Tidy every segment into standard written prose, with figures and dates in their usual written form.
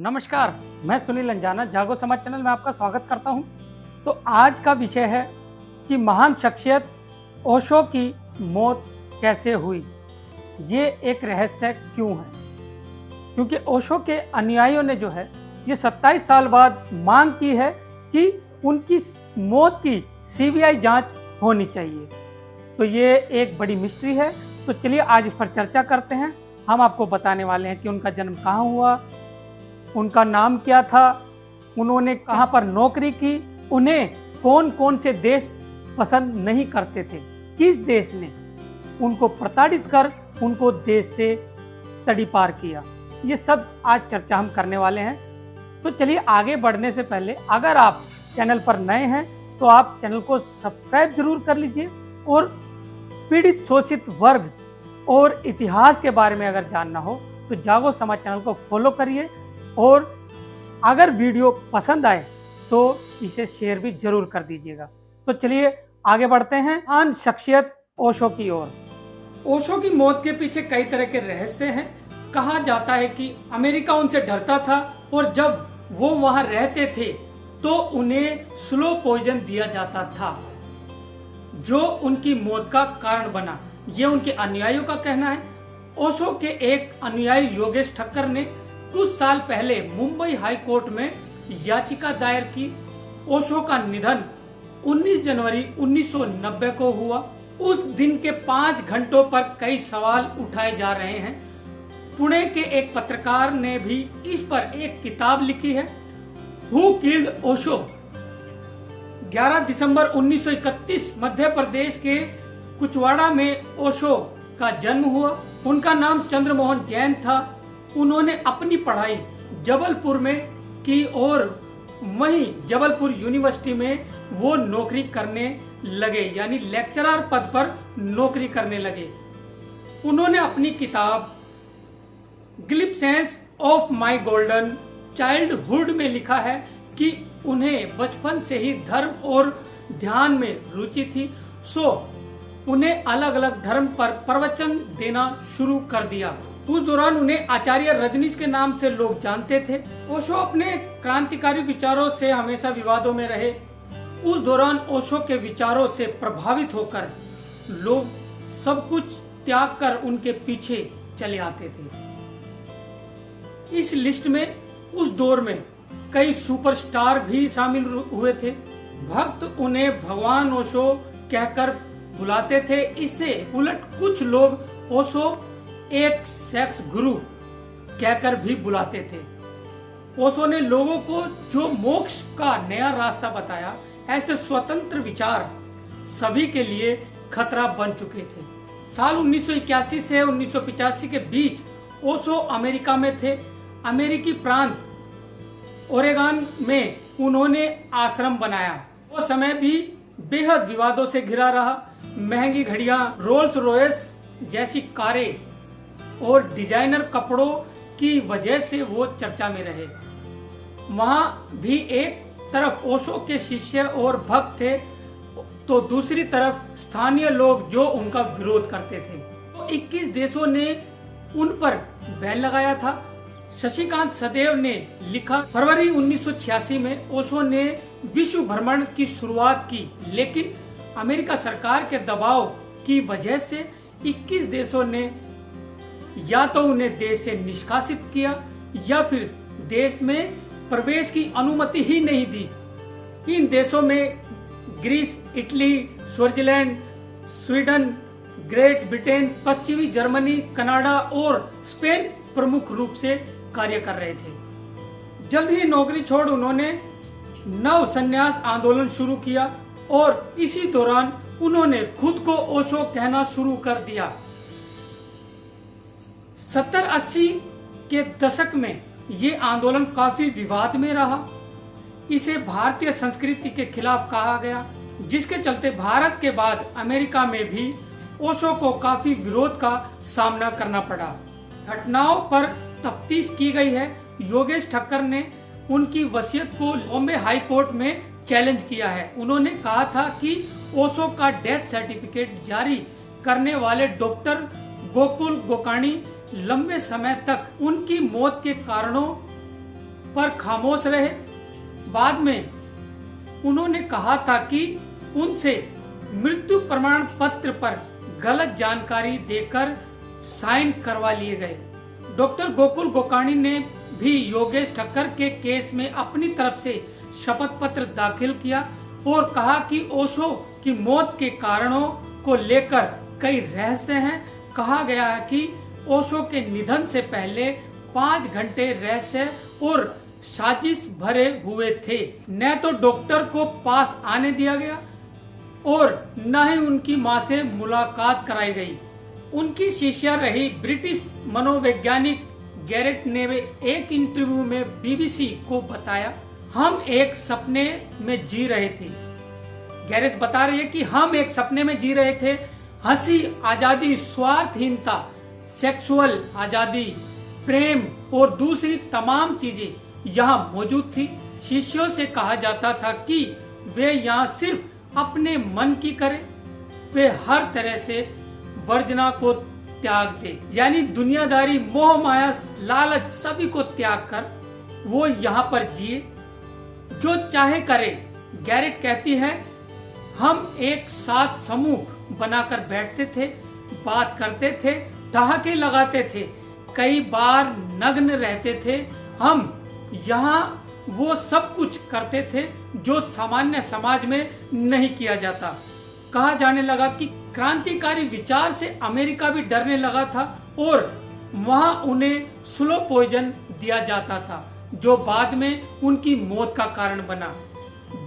नमस्कार, मैं सुनील अंजाना जागो समाज चैनल में आपका स्वागत करता हूं। तो आज का विषय है कि महान शख्सियत ओशो की मौत कैसे हुई। ये एक रहस्य क्यों है? क्योंकि ओशो के अनुयायियों ने जो है ये 27 साल बाद मांग की है कि उनकी मौत की सीबीआई जांच होनी चाहिए। तो ये एक बड़ी मिस्ट्री है। तो चलिए आज इस पर चर्चा करते हैं। हम आपको बताने वाले हैं कि उनका जन्म कहाँ हुआ, उनका नाम क्या था, उन्होंने कहां पर नौकरी की, उन्हें कौन कौन से देश पसंद नहीं करते थे, किस देश ने उनको प्रताड़ित कर उनको देश से तड़ीपार किया, ये सब आज चर्चा हम करने वाले हैं। तो चलिए आगे बढ़ने से पहले अगर आप चैनल पर नए हैं तो आप चैनल को सब्सक्राइब जरूर कर लीजिए और पीड़ित शोषित वर्ग और इतिहास के बारे में अगर जानना हो तो जागो समाज चैनल को फॉलो करिए और अगर वीडियो पसंद आए तो इसे शेयर भी जरूर कर दीजिएगा। तो चलिए आगे बढ़ते हैं महान शख्सियत ओशो की ओर। ओशो की मौत के पीछे कई तरह के रहस्य हैं। कहा जाता है कि अमेरिका उनसे डरता था और जब वो वहां रहते थे तो उन्हें स्लो पॉइजन दिया जाता था जो उनकी मौत का कारण बना। ये उनके अनुयायियों का कहना है। ओशो के एक अनुयायी योगेश ठक्कर ने कुछ साल पहले मुंबई हाई कोर्ट में याचिका दायर की। ओशो का निधन 19 जनवरी 1990 को हुआ। उस दिन के 5 घंटों पर कई सवाल उठाए जा रहे हैं। पुणे के एक पत्रकार ने भी इस पर एक किताब लिखी है, हु किल्ड ओशो। 11 दिसंबर 1931 मध्य प्रदेश के कुचवाड़ा में ओशो का जन्म हुआ। उनका नाम चंद्रमोहन जैन था। उन्होंने अपनी पढ़ाई जबलपुर में की और वहीं जबलपुर यूनिवर्सिटी में वो नौकरी करने लगे, यानी लेक्चरर पद पर नौकरी करने लगे। उन्होंने अपनी किताब glimpses of my golden childhood में लिखा है कि उन्हें बचपन से ही धर्म और ध्यान में रुचि थी, सो उन्हें अलग अलग धर्म पर प्रवचन देना शुरू कर दिया। उस दौरान उन्हें आचार्य रजनीश के नाम से लोग जानते थे। ओशो अपने क्रांतिकारी विचारों से हमेशा विवादों में रहे। उस दौरान ओशो के विचारों से प्रभावित होकर लोग सब कुछ त्याग कर उनके पीछे चले आते थे। इस लिस्ट में उस दौर में कई सुपरस्टार भी शामिल हुए थे। भक्त उन्हें भगवान ओशो कहकर बुलाते थे। इससे उलट कुछ लोग ओशो एक सेक्स गुरु कहकर भी बुलाते थे। ओशो ने लोगों को जो मोक्ष का नया रास्ता बताया, ऐसे स्वतंत्र विचार सभी के लिए खतरा बन चुके थे। साल 1981 से 1985 के बीच ओशो अमेरिका में थे। अमेरिकी प्रांत ओरेगन में उन्होंने आश्रम बनाया। वो समय भी बेहद विवादों से घिरा रहा। महंगी घड़ियां, रोल्स रॉयस जैसी कारें और डिजाइनर कपड़ों की वजह से वो चर्चा में रहे। वहां भी एक तरफ ओशो के शिष्य और भक्त थे तो दूसरी तरफ स्थानीय लोग जो उनका विरोध करते थे। तो 21 देशों ने उन पर बैन लगाया था। शशिकांत सदैव ने लिखा, फरवरी 1986 में ओशो ने विश्व भ्रमण की शुरुआत की, लेकिन अमेरिका सरकार के दबाव की वजह से 21 देशों ने या तो उन्हें देश से निष्कासित किया या फिर देश में प्रवेश की अनुमति ही नहीं दी। इन देशों में Greece, Italy, Switzerland, Sweden, Great Britain, पश्चिमी जर्मनी, कनाडा और स्पेन प्रमुख रूप से कार्य कर रहे थे। जल्द ही नौकरी छोड़ उन्होंने नव संन्यास आंदोलन शुरू किया और इसी दौरान उन्होंने खुद को ओशो कहना शुरू कर दिया। 70-80 के दशक में ये आंदोलन काफी विवाद में रहा। इसे भारतीय संस्कृति के खिलाफ कहा गया, जिसके चलते भारत के बाद अमेरिका में भी ओशो को काफी विरोध का सामना करना पड़ा। घटनाओं पर तफ्तीश की गई है। योगेश ठक्कर ने उनकी वसीयत को बॉम्बे हाई कोर्ट में चैलेंज किया है। उन्होंने कहा था कि ओशो का डेथ सर्टिफिकेट जारी करने वाले डॉक्टर गोकुल गोकाणी लंबे समय तक उनकी मौत के कारणों पर खामोश रहे। बाद में उन्होंने कहा था कि उनसे मृत्यु प्रमाण पत्र पर गलत जानकारी देकर साइन करवा लिए गए। डॉक्टर गोकुल गोकाणी ने भी योगेश ठक्कर के केस में अपनी तरफ से शपथ पत्र दाखिल किया और कहा कि ओशो की मौत के कारणों को लेकर कई रहस्य हैं। कहा गया है कि ओशो के निधन से पहले 5 घंटे रहस्य और साजिश भरे हुए थे। न तो डॉक्टर को पास आने दिया गया और न ही उनकी मां से मुलाकात कराई गई। उनकी शिष्या रही ब्रिटिश मनोवैज्ञानिक गैरेट ने एक इंटरव्यू में बीबीसी को बताया, हम एक सपने में जी रहे थे। गैरेट बता रही है कि हम एक सपने में जी रहे थे। हंसी, आजादी, स्वार्थहीनता, सेक्सुअल आजादी, प्रेम और दूसरी तमाम चीजें यहाँ मौजूद थी। शिष्यों से कहा जाता था कि वे यहाँ सिर्फ अपने मन की करें। वे हर तरह से वर्जना को त्याग दे, यानी दुनियादारी, मोह माया, लालच सभी को त्याग कर वो यहाँ पर जिए, जो चाहे करे। गैरेट कहती है, हम एक साथ समूह बनाकर बैठते थे, बात करते थे, ठहाके लगाते थे, कई बार नग्न रहते थे। हम यहाँ वो सब कुछ करते थे जो सामान्य समाज में नहीं किया जाता। कहा जाने लगा कि क्रांतिकारी विचार से अमेरिका भी डरने लगा था और वहां उन्हें स्लो पॉइजन दिया जाता था, जो बाद में उनकी मौत का कारण बना।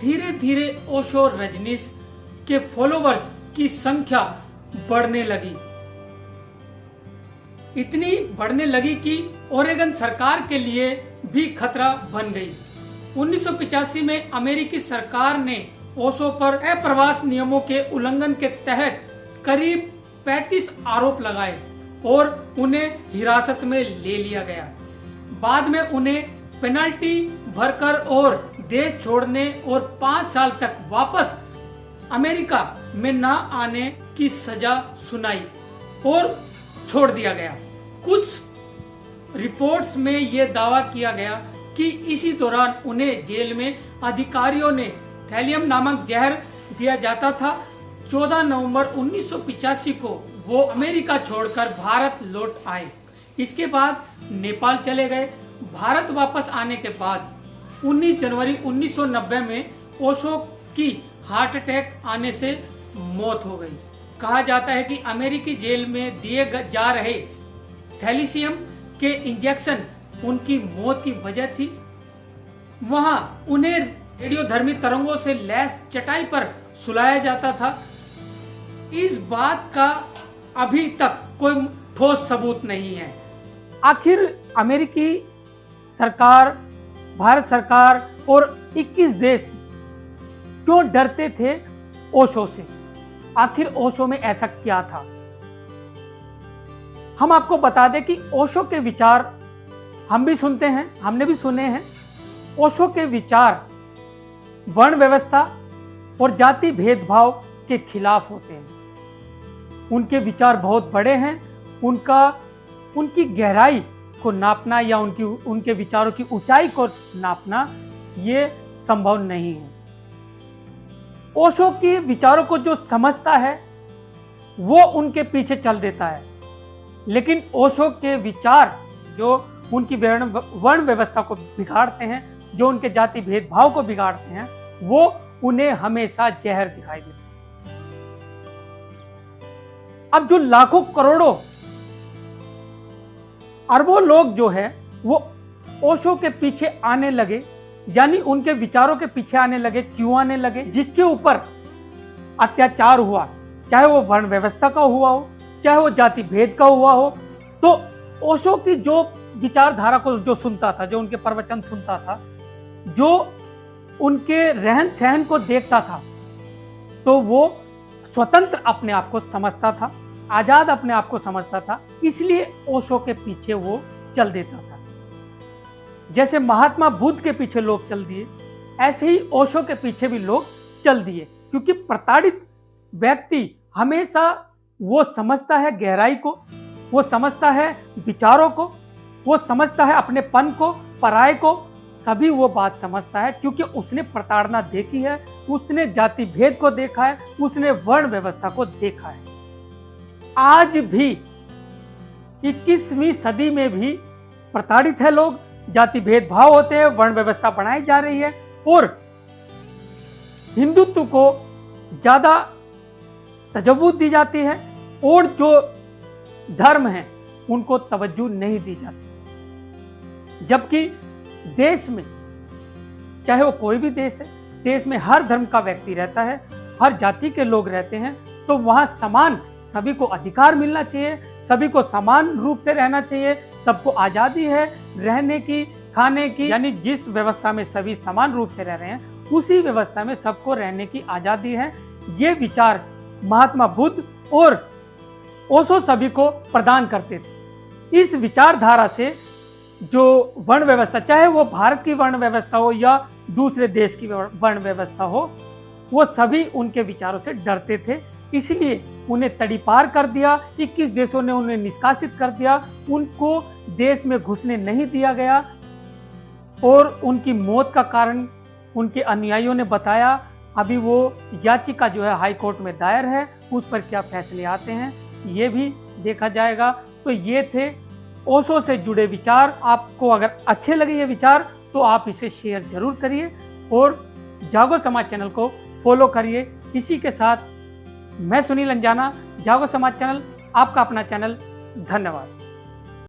धीरे धीरे ओशो रजनीश के फॉलोवर्स की संख्या बढ़ने लगी, इतनी बढ़ने लगी कि ओरेगन सरकार के लिए भी खतरा बन गई। 1985 में अमेरिकी सरकार ने ओशो पर अप्रवास नियमों के उल्लंघन के तहत करीब 35 आरोप लगाए और उन्हें हिरासत में ले लिया गया। बाद में उन्हें पेनल्टी भरकर और देश छोड़ने और 5 साल तक वापस अमेरिका में न आने की सजा सुनाई और छोड़ दिया गया। कुछ रिपोर्ट्स में यह दावा किया गया कि इसी दौरान उन्हें जेल में अधिकारियों ने थैलियम नामक जहर दिया जाता था। 14 नवंबर 1985 को वो अमेरिका छोड़कर भारत लौट आए। इसके बाद नेपाल चले गए। भारत वापस आने के बाद 19 जनवरी 1990 में ओशो की हार्ट अटैक आने से मौत हो गई। कहा जाता है कि अमेरिकी जेल में दिए जा रहे थैलीसियम के इंजेक्शन उनकी मौत की वजह थी। वहां उन्हें रेडियोधर्मी तरंगों से लैस चटाई पर सुलाया जाता था। इस बात का अभी तक कोई ठोस सबूत नहीं है। आखिर अमेरिकी सरकार, भारत सरकार और 21 देश क्यों डरते थे ओशो से? आखिर ओशो में ऐसा क्या था? हम आपको बता दें कि ओशो के विचार हम भी सुनते हैं, हमने भी सुने हैं। ओशो के विचार वर्ण व्यवस्था और जाति भेदभाव के खिलाफ होते हैं। उनके विचार बहुत बड़े हैं। उनकी गहराई को नापना या उनके विचारों की ऊंचाई को नापना ये संभव नहीं है। ओशो के विचारों को जो समझता है वो उनके पीछे चल देता है, लेकिन ओशो के विचार जो उनकी वर्ण व्यवस्था को बिगाड़ते हैं, जो उनके जाति भेदभाव को बिगाड़ते हैं, वो उन्हें हमेशा जहर दिखाई देते हैं। अब जो लाखों करोड़ों अरबों लोग जो है वो ओशो के पीछे आने लगे, यानी उनके विचारों के पीछे आने लगे। क्यों आने लगे? जिसके ऊपर अत्याचार हुआ, चाहे वो वर्ण व्यवस्था का हुआ हो, चाहे वो जाति भेद का हुआ हो, तो ओशो की जो विचारधारा को जो सुनता था, जो उनके प्रवचन सुनता था, जो उनके रहन सहन को देखता था, तो वो स्वतंत्र अपने आप को समझता था, आजाद अपने आप को समझता था। इसलिए ओशो के पीछे वो चल देता था। जैसे महात्मा बुद्ध के पीछे लोग चल दिए, ऐसे ही ओशो के पीछे भी लोग चल दिए, क्योंकि प्रताड़ित व्यक्ति हमेशा वो समझता है गहराई को, वो समझता है विचारों को, वो समझता है अपनेपन को, पराये को, सभी वो बात समझता है, क्योंकि उसने प्रताड़ना देखी है, उसने जाति भेद को देखा है, उसने वर्ण व्यवस्था को देखा है। आज भी 21वीं सदी में भी प्रताड़ित है लोग, जाति भेदभाव होते हैं, वर्ण व्यवस्था बनाई जा रही है और हिंदुत्व को ज्यादा तजव्वुद दी जाती है और जो धर्म है उनको तवज्जो नहीं दी जाती। जबकि देश में, चाहे वो कोई भी देश है, देश में हर धर्म का व्यक्ति रहता है, हर जाति के लोग रहते हैं, तो वहां समान सभी को अधिकार मिलना चाहिए, सभी को समान रूप से रहना चाहिए, सबको आजादी है रहने की, खाने की, यानी जिस व्यवस्था में सभी समान रूप से रह रहे हैं उसी व्यवस्था में सबको रहने की आजादी है। ये विचार महात्मा बुद्ध और ओशो सभी को प्रदान करते थे। इस विचारधारा से जो वर्ण व्यवस्था, चाहे वो भारत की वर्ण व्यवस्था हो या दूसरे देश की वर्ण व्यवस्था हो, वो सभी उनके विचारों से डरते थे, इसलिए उन्हें तड़ीपार कर दिया। 21 देशों ने उन्हें निष्कासित कर दिया, उनको देश में घुसने नहीं दिया गया और उनकी मौत का कारण उनके अनुयायियों ने बताया। अभी वो याचिका जो है हाई कोर्ट में दायर है, उस पर क्या फैसले आते हैं ये भी देखा जाएगा। तो ये थे ओशो से जुड़े विचार। आपको अगर अच्छे लगे ये विचार तो आप इसे शेयर जरूर करिए और जागो समाज चैनल को फॉलो करिए। इसी के साथ मैं सुनील अंजाना, जागो समाज चैनल, आपका अपना चैनल। धन्यवाद।